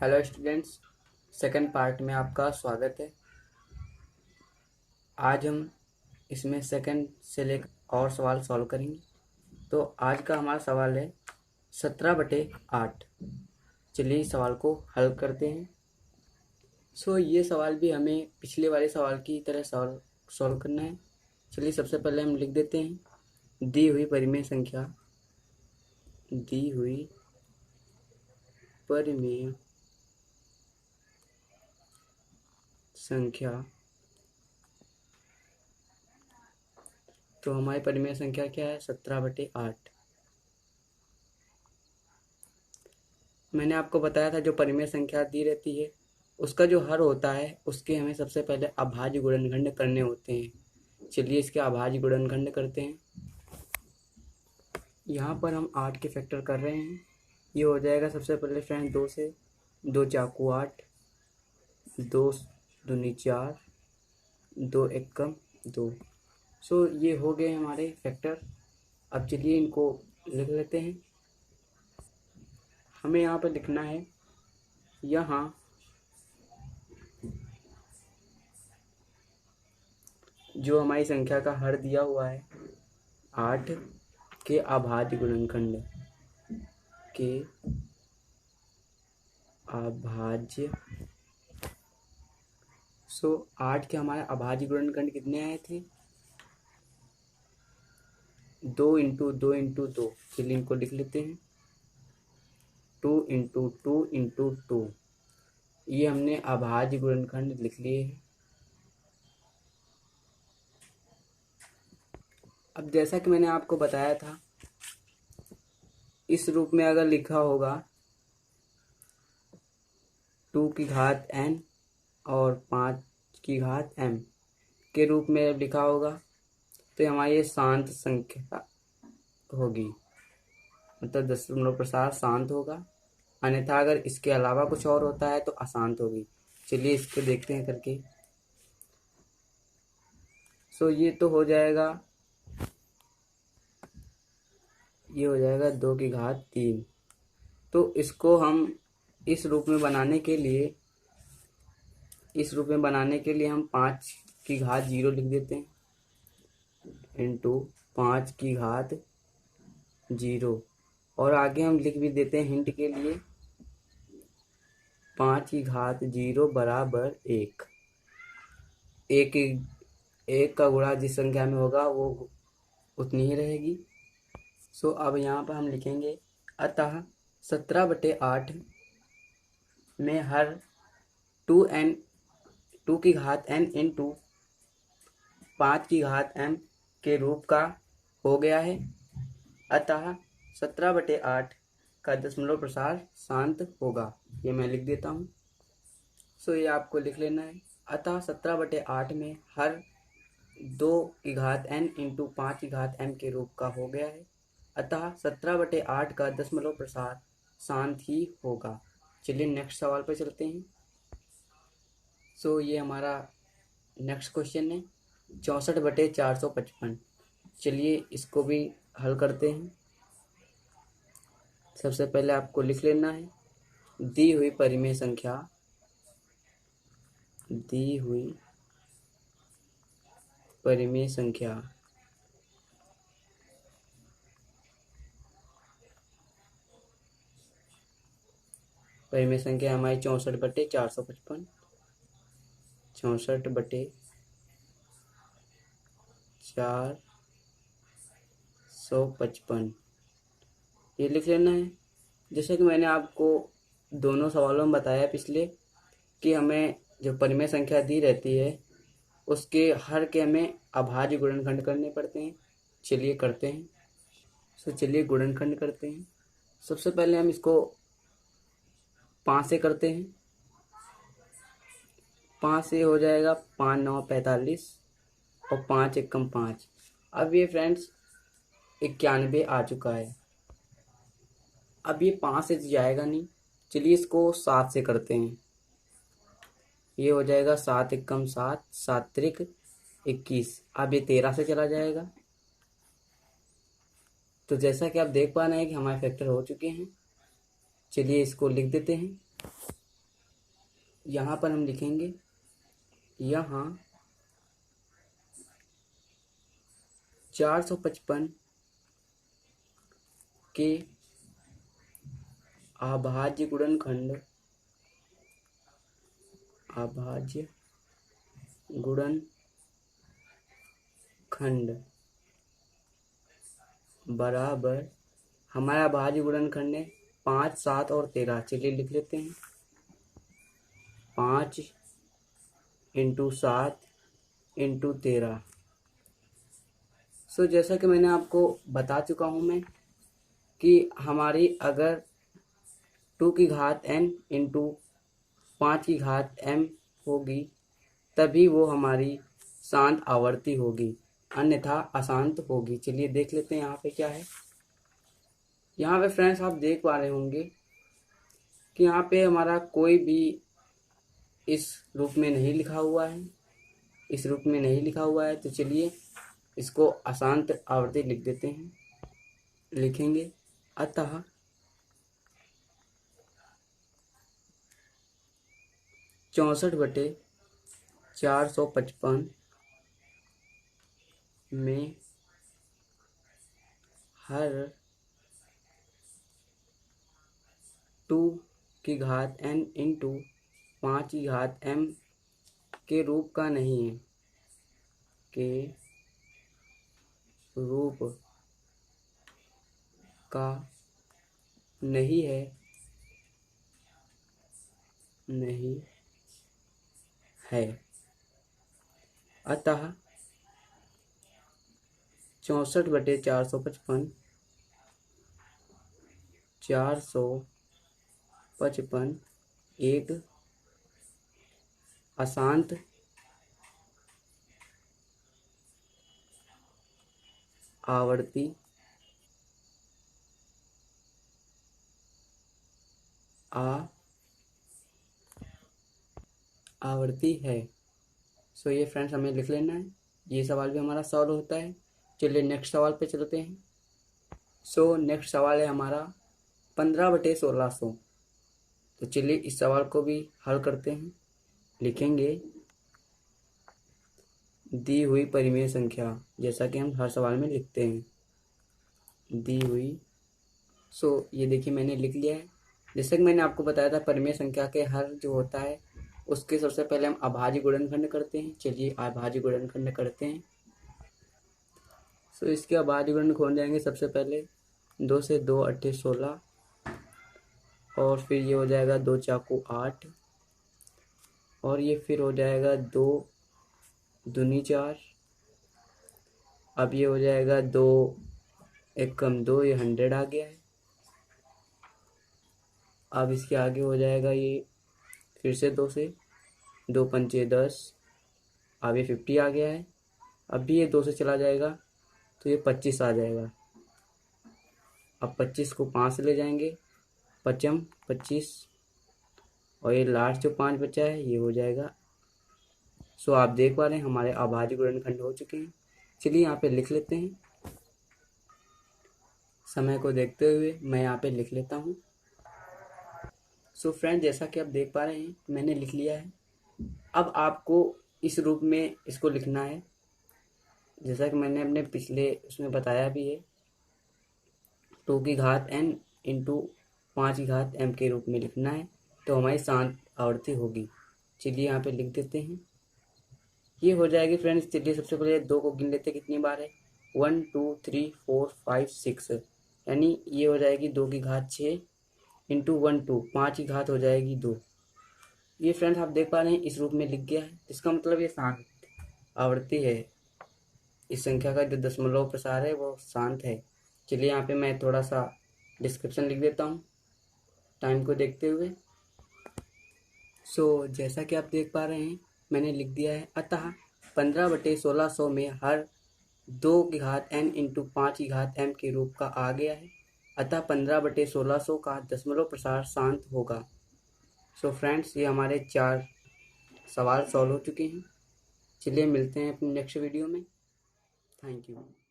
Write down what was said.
Hello students, second part में आपका स्वागत है। आज हम इसमें सेकंड से लेकर और सवाल सॉल्व करेंगे। तो आज का हमारा सवाल है 17/8। चलिए इस सवाल को हल करते हैं। ये सवाल भी हमें पिछले वाले सवाल की तरह सॉल्व करना है। चलिए सबसे पहले हम लिख देते हैं दी हुई परिमेय संख्या तो हमारी परिमेय संख्या क्या है? 17/8। मैंने आपको बताया था जो परिमेय संख्या दी रहती है उसका जो हर होता है उसके हमें सबसे पहले अभाज्य गुणनखंड करने होते हैं। चलिए इसके अभाज्य गुणनखंड करते हैं। यहाँ पर हम 8 के फैक्टर कर रहे हैं। ये हो जाएगा सबसे पहले फ्रेंड 2 से 2 चाकू 8, 2 दूनी 4, 2 एकम 2। ये हो गए हमारे फैक्टर। अब चलिए इनको लिख लेते हैं। हमें यहाँ पर लिखना है, यहाँ जो हमारी संख्या का हर दिया हुआ है 8 के अभाज्य गुणनखंड के अभाज्य 8 के हमारे अभाज्य गुणनखंड कितने आए थे? 2 इंटू 2 इंटू 2। चलिए इनको लिख लेते हैं 2 इंटू 2 इंटू 2। ये हमने अभाज्य गुणनखंड लिख लिए हैं। अब जैसा कि मैंने आपको बताया था, इस रूप में अगर लिखा होगा 2 की घात n और 5 की घात m के रूप में लिखा होगा तो हमारी ये शांत संख्या होगी, मतलब दशमलव प्रसार शांत होगा। अन्यथा अगर इसके अलावा कुछ और होता है तो अशांत होगी। चलिए इसको देखते हैं करके। ये तो हो जाएगा, ये हो जाएगा 2 की घात 3। तो इसको हम इस रूप में बनाने के लिए हम 5 की घात 0 लिख देते हैं इंटू 5 की घात 0। और आगे हम लिख भी देते हैं हिंट के लिए 5 की घात 0 बराबर 1। एक का गुणा जिस संख्या में होगा वो उतनी ही रहेगी। अब यहाँ पर हम लिखेंगे अतः 17/8 में हर 2 की घात n इंटू 5 की घात m के रूप का हो गया है। अतः 17/8 का दशमलव प्रसार शांत होगा। ये मैं लिख देता हूँ। ये आपको लिख लेना है। अतः 17/8 में हर 2 की घात n इंटू 5 की घात m के रूप का हो गया है। अतः 17/8 का दशमलव प्रसार शांत ही होगा। चलिए नेक्स्ट सवाल पर चलते हैं। ये हमारा नेक्स्ट क्वेश्चन है 64/455। चलिए इसको भी हल करते हैं। सबसे पहले आपको लिख लेना है दी हुई परिमेय संख्या परिमेय संख्या हमारी 64/455। 64/455 ये लिख लेना है। जैसे कि मैंने आपको दोनों सवालों में बताया पिछले कि हमें जो परिमेय संख्या दी रहती है उसके हर के हमें अभाज्य गुणनखंड करने पड़ते हैं। चलिए करते हैं। चलिए गुणनखंड करते हैं। सबसे पहले हम इसको 5 से करते हैं। 5 से हो जाएगा 5 9 45 और 5 एकम 5। अब ये फ्रेंड्स 91 आ चुका है। अब ये 5 से जाएगा नहीं। चलिए इसको 7 से करते हैं। ये हो जाएगा 7 एकम 7, 7 त्रिक 21। अब ये 13 से चला जाएगा। तो जैसा कि आप देख पा रहे हैं कि हमारे फैक्टर हो चुके हैं। चलिए इसको लिख देते हैं यहाँ पर हम लिखेंगे यहाँ 455 के अभाज्य गुणनखंड बराबर, हमारा अभाज्य गुणनखंड है 5, 7 और 13। चलिए लिख लेते हैं 5 × 7 × 13। सो जैसा कि मैंने आपको बता चुका हूँ मैं कि हमारी अगर 2 की घात n × 5 की घात m होगी तभी वो हमारी शांत आवर्ती होगी, अन्यथा अशांत होगी। चलिए देख लेते हैं यहाँ पे क्या है। यहाँ पे फ्रेंड्स आप देख पा रहे होंगे कि यहाँ पे हमारा कोई भी इस रूप में नहीं लिखा हुआ है, तो चलिए इसको अशांत आवर्ती लिख देते हैं। लिखेंगे अतः 64/455 में हर 2 की घात n × 5 की घात m के रूप का नहीं है, नहीं है। अतः 64/455 एक अशांत आवर्ती है। सो ये फ्रेंड्स हमें लिख लेना है। ये सवाल भी हमारा सॉल्व होता है। चलिए नेक्स्ट सवाल पे चलते हैं। सो नेक्स्ट सवाल है हमारा 15/1600। तो चलिए इस सवाल को भी हल करते हैं। लिखेंगे दी हुई परिमेय संख्या, जैसा कि हम हर सवाल में लिखते हैं, दी हुई। सो ये देखिए मैंने लिख लिया है। जैसे कि मैंने आपको बताया था परिमेय संख्या के हर जो होता है उसके सबसे पहले हम अभाज्य गुणनखंड करते हैं। चलिए अभाज्य गुणनखंड करते हैं। सो इसके अभाज्य गुणनखंड खोल जाएंगे। सबसे पहले 2 से 2 8 16 और फिर ये हो जाएगा 2 चाकू 8 और ये फिर हो जाएगा 2 दूनी 4। अब ये हो जाएगा 2 1 कम 2, ये 100 आ गया है। अब इसके आगे हो जाएगा ये फिर से 2 से 2 पंचे 10, अब ये 50 आ गया है। अब भी ये 2 से चला जाएगा तो ये 25 आ जाएगा। अब 25 को 5 से ले जाएंगे, 5 25 और ये लास्ट जो 5 बचा है ये हो जाएगा। सो आप देख पा रहे हैं हमारे अभाज्य गुणनखंड हो चुके हैं। चलिए यहाँ पे लिख लेते हैं। समय को देखते हुए मैं यहाँ पे लिख लेता हूँ। सो फ्रेंड जैसा कि आप देख पा रहे हैं मैंने लिख लिया है। अब आपको इस रूप में इसको लिखना है, जैसा कि मैंने अपने पिछले उसमें बताया भी है। 2 की घात n × 5 की घात m के रूप में लिखना है तो हमारी शांत आवर्ती होगी। चलिए यहाँ पे लिख देते हैं। ये हो जाएगी फ्रेंड्स। चलिए सबसे पहले 2 को गिन लेते हैं कितनी बार है। 1 2 3 4 5 6, यानी ये हो जाएगी 2 की घात 6 × 1 2, 5 की घात हो जाएगी 2। ये फ्रेंड्स आप देख पा रहे हैं इस रूप में लिख गया है। इसका मतलब ये शांत आवर्ती है। इस संख्या का जो दशमलव प्रसार है वो शांत है। चलिए यहाँ पे मैं थोड़ा सा डिस्क्रिप्शन लिख देता हूँ टाइम को देखते हुए। सो जैसा कि आप देख पा रहे हैं मैंने लिख दिया है। अतः 15/1600 में हर 2 की घात n × 5 की घात m के रूप का आ गया है। अतः 15/1600 का दशमलव प्रसार शांत होगा। सो फ्रेंड्स ये हमारे 4 सवाल सॉल्व हो चुके हैं। चलिए मिलते हैं अपनी नेक्स्ट वीडियो में। Thank you.